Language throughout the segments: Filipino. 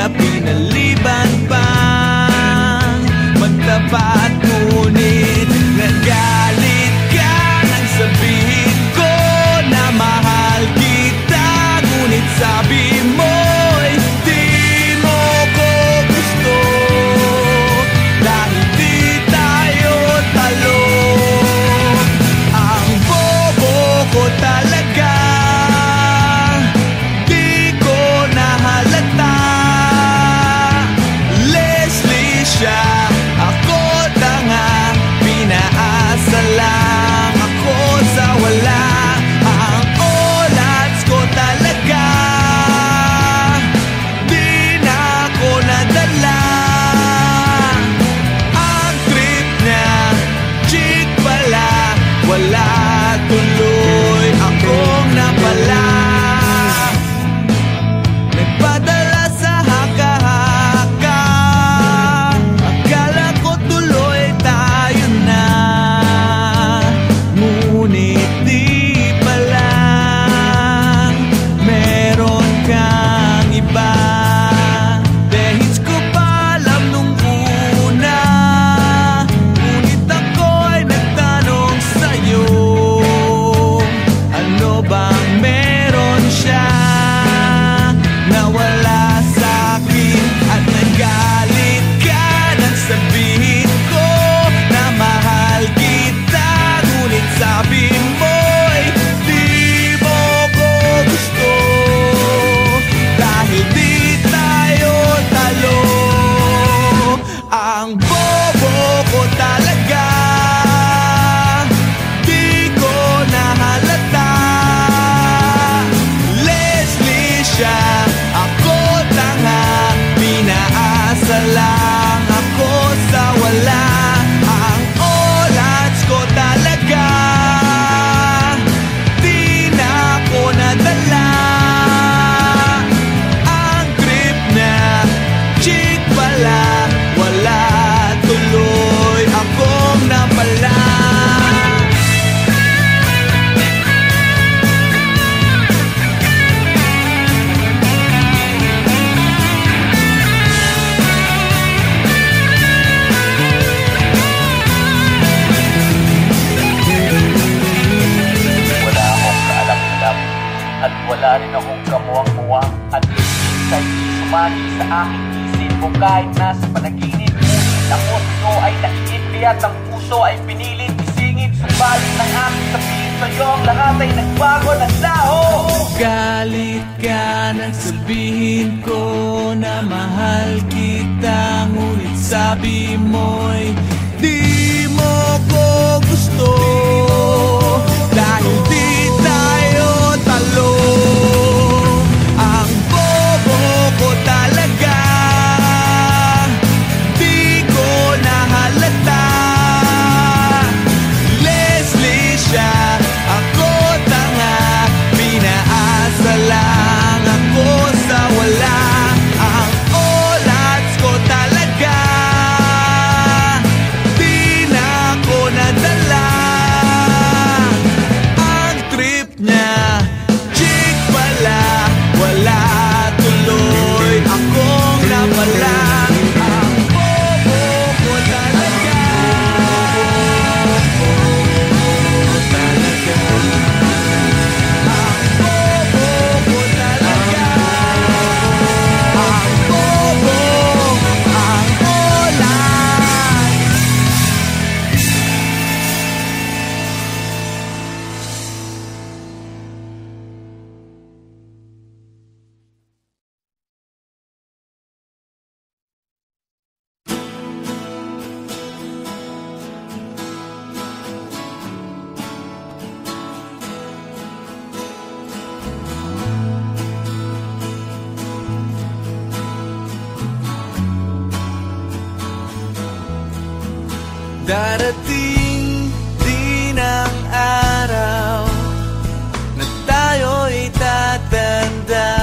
na pinaliban pang magtapat. Ngunit nagalit ka nang sabihin ko na mahal kita. Ngunit sabi mo'y di mo ko gusto, dahil di tayo talo. Ang bobo ko talaga, di ko nahalata. Leslie siya, ako tanga, pinaasa lang ako sa wala. Ang olats ko talaga, di na ako nadala. Ang trip niya, chick pala, wala tuloy akong napala. Nagpadala sa haka-haka, akala ko tuloy tayo na. Ngunit di pala, meron kang iba. Dehis ko pa alam nung una, ngunit ako'y nagtanong sa'yo, ano bang meron siya na wala sa'kin? At nagalit ka nang sabihin ko na mahal kita. Ngunit sabi mo'y di mo ko gusto, dahil di tayo talo. Ang bobo ko talaga, di ko nahalata. Leslie siya, ako tanga, pinaasa lang ako sa wala. Ang olats ko talaga, di na ako nadala. Ang trip na chick pala, wala tuloy akong napala. Wala akong kaalam-alam at wala rin akong kamuwang-muwang. At minsan di sumagi sa aking isip kung kahit nasa panaginip. Ngunit ako sa'yo ay nainip, kaya't ang puso ay pinilit isingit. Subalit ng aking sabihin sa'yo, ang lahat ay nagbago ng laho. Galit ka nang sabihin ko na mahal kita. Ngunit sabi mo'y di mo ko gusto, dahil di tayo talo. Ang bobo ko talaga, di ko nahalata. Leslie siya, ako tanga, pinaasa lang ako sa wala. Ang olats ko talaga, di na ako nadala. Ang trip niya, chick pala, wala tuloy akong napala. Ang bobo ko talaga, bobo talaga. Ang bobo ko talaga, ang bobo, ang olats. Darating din ang araw na tayo'y tatanda.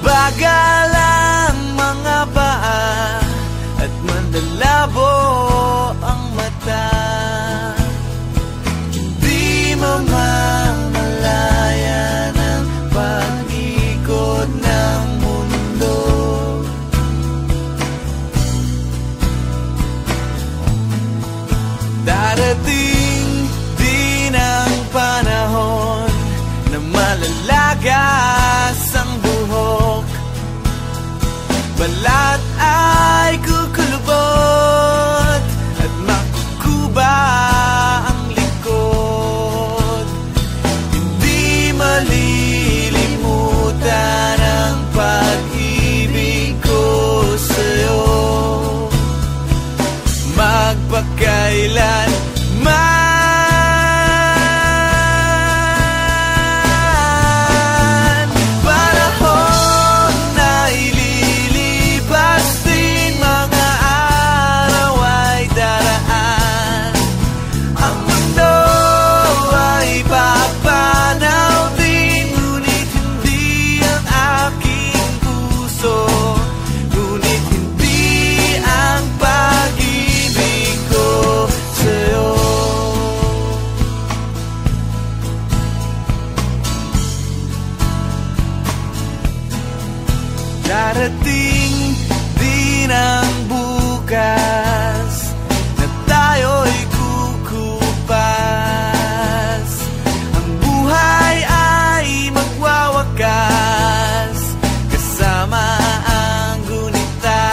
Bagal ang mga paa at mandalabo ang mata. Hindi mamamalayan ang pag-ikot ng mundo. balat ay kukulubot at makukuba ang likod. Hindi malilimutan ang pag-ibig ko sa'yo, magpakailan darating din ang bukas na tayo'y kukupas. Ang buhay ay magwawakas kasama ang gunita,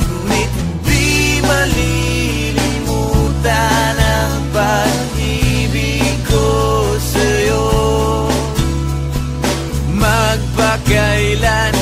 ngunit hindi malilimutan ang pag-ibig ko sa'yo, magpakailan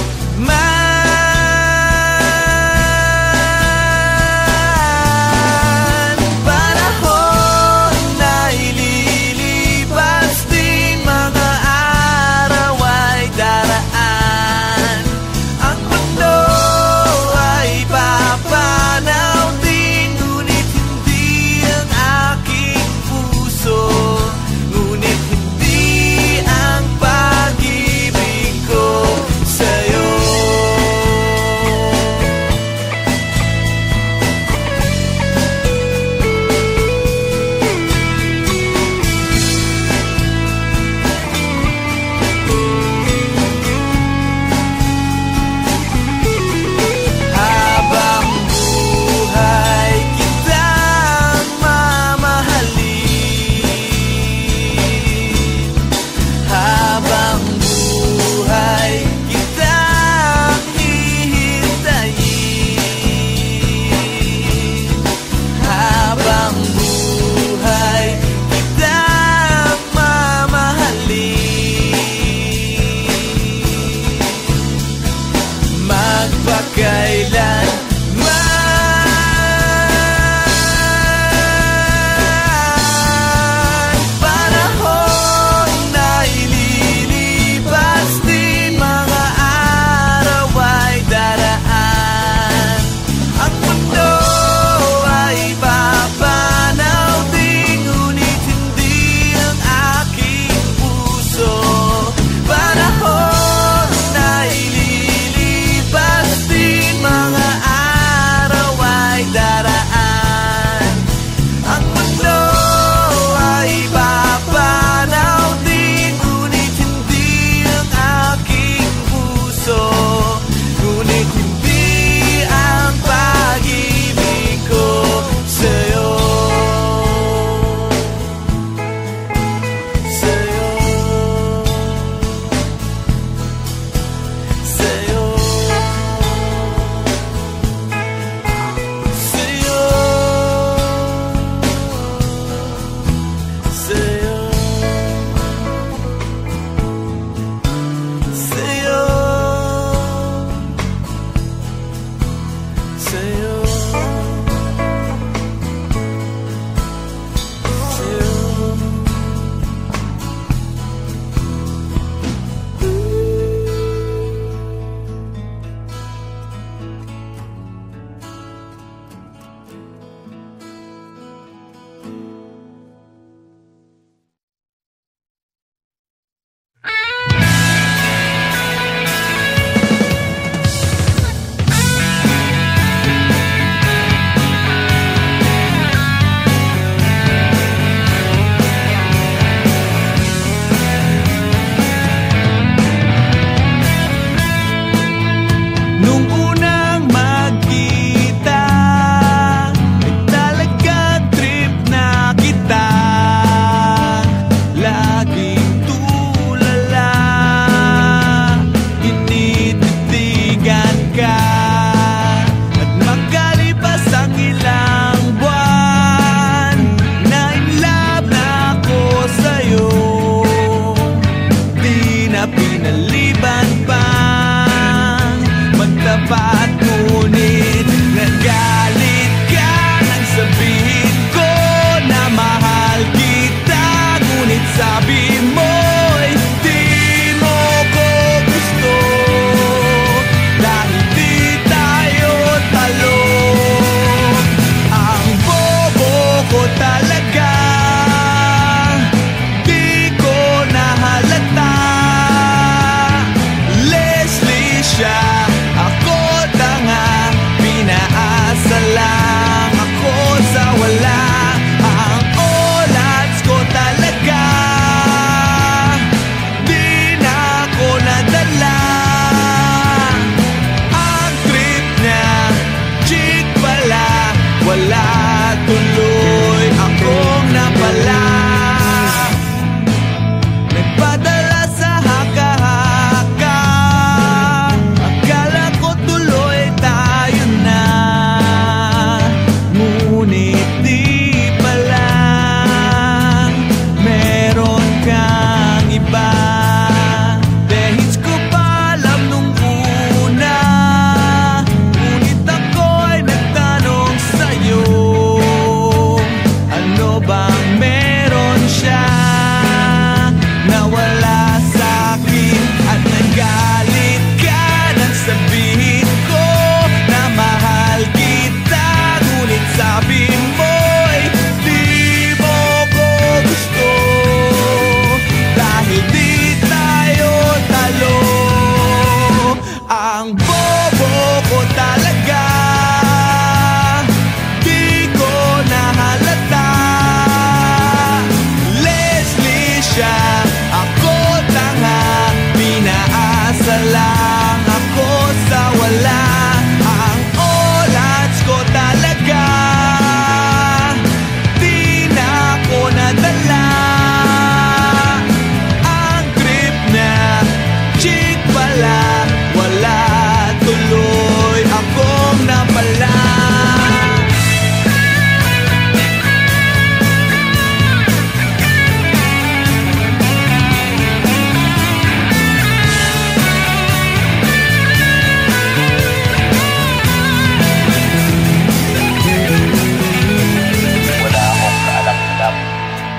mga Umaasa lang ako sa wala. Ang oras ko talaga di na ako nadala. Ang trip na chick pala, wala tuloy akong napala.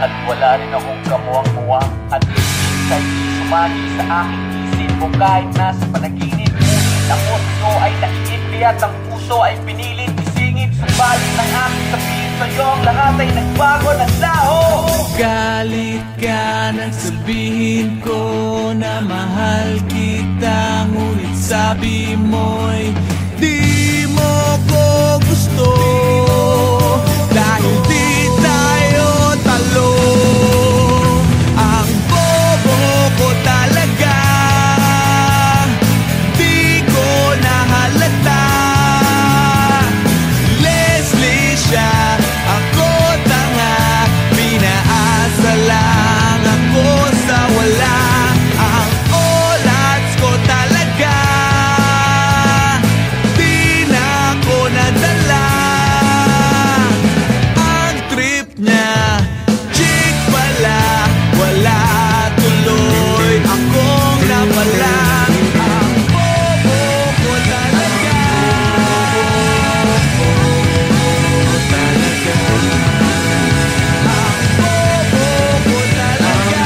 At wala rin akong kamuwang-muwang at isa hindi sumagi sa aking isip ko kahit nasa panaginip. Ngunit ako sa'yo ay nakiit, kaya't ang puso ay pinilit isingit. Subalit ng aking sabihin sa'yo, ang lahat ay nagbago ng laho. Galit ka nang sabihin ko na mahal kita, ngunit sabi mo'y di mo ko gusto. Dahil di tayo talo. Ang bobo ko talaga, di ko nahalata. Leslie siya, ako tanga. Pinaasa lang ako sa wala. Ang oras ko talaga di na ako nadala. Ang trip niya chick pala, wala tuloy akong napala. Ang bobo ko talaga, bobo ko talaga. Ang bobo ko talaga.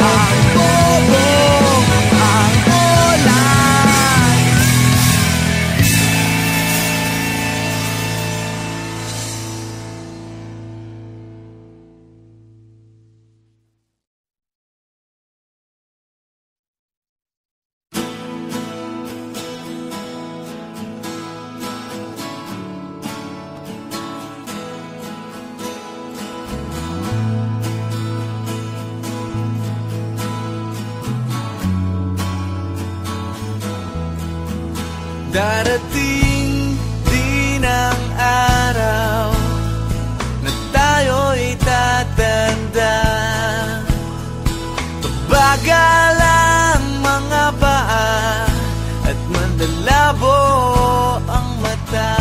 Ang bobo, ang oras. Darating din ang araw na tayo'y tatanda. Pabagal ang mga paa at mandalabo ang mata.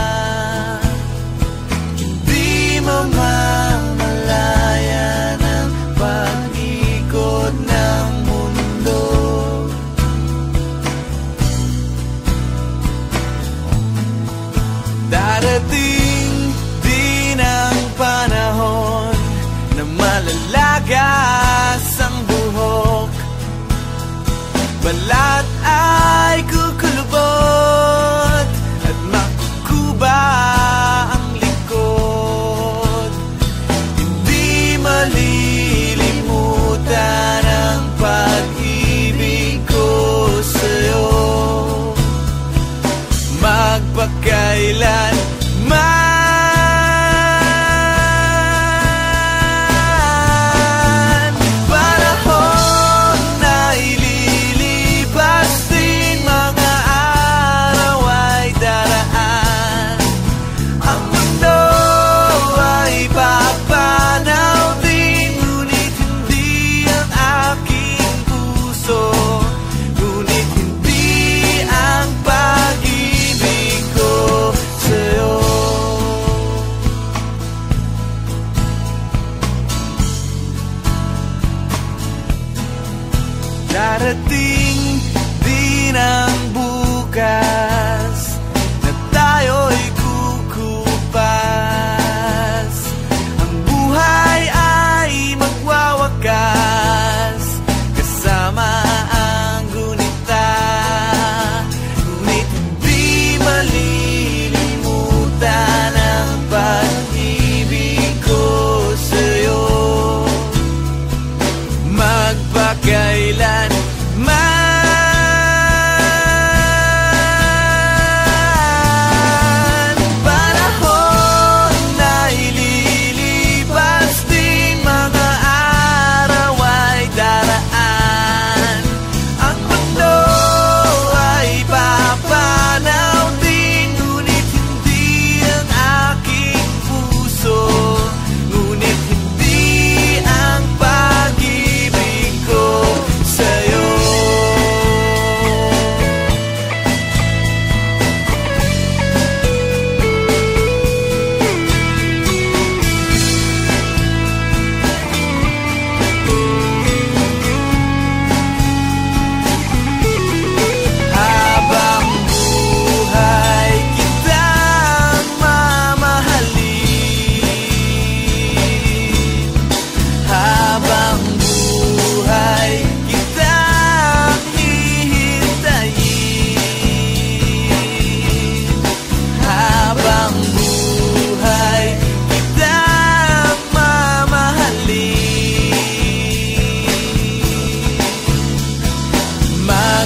Hindi mamamalayan ang pag-ikot ng mundo. Darating din ang panahon na malalagas ang buhok. Balat ay kukulubot at makukuba ang likod. Hindi malilimutan ang pag-ibig ko sa'yo. Magpakailan man, panahon na ililipas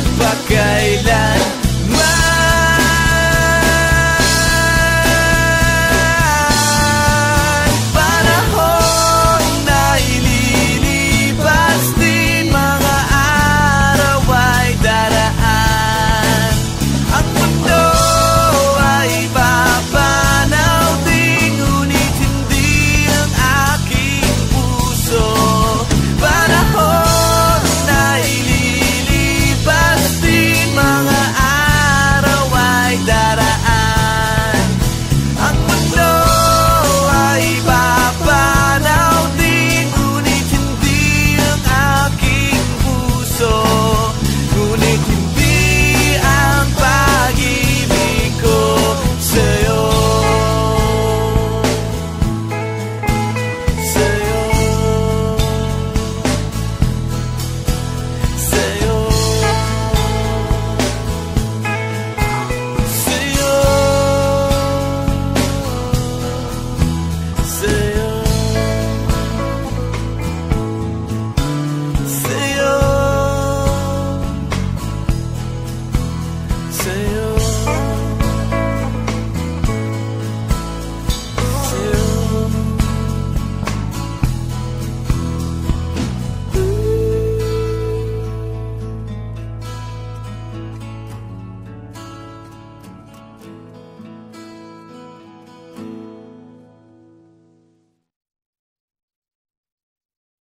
magpakailan.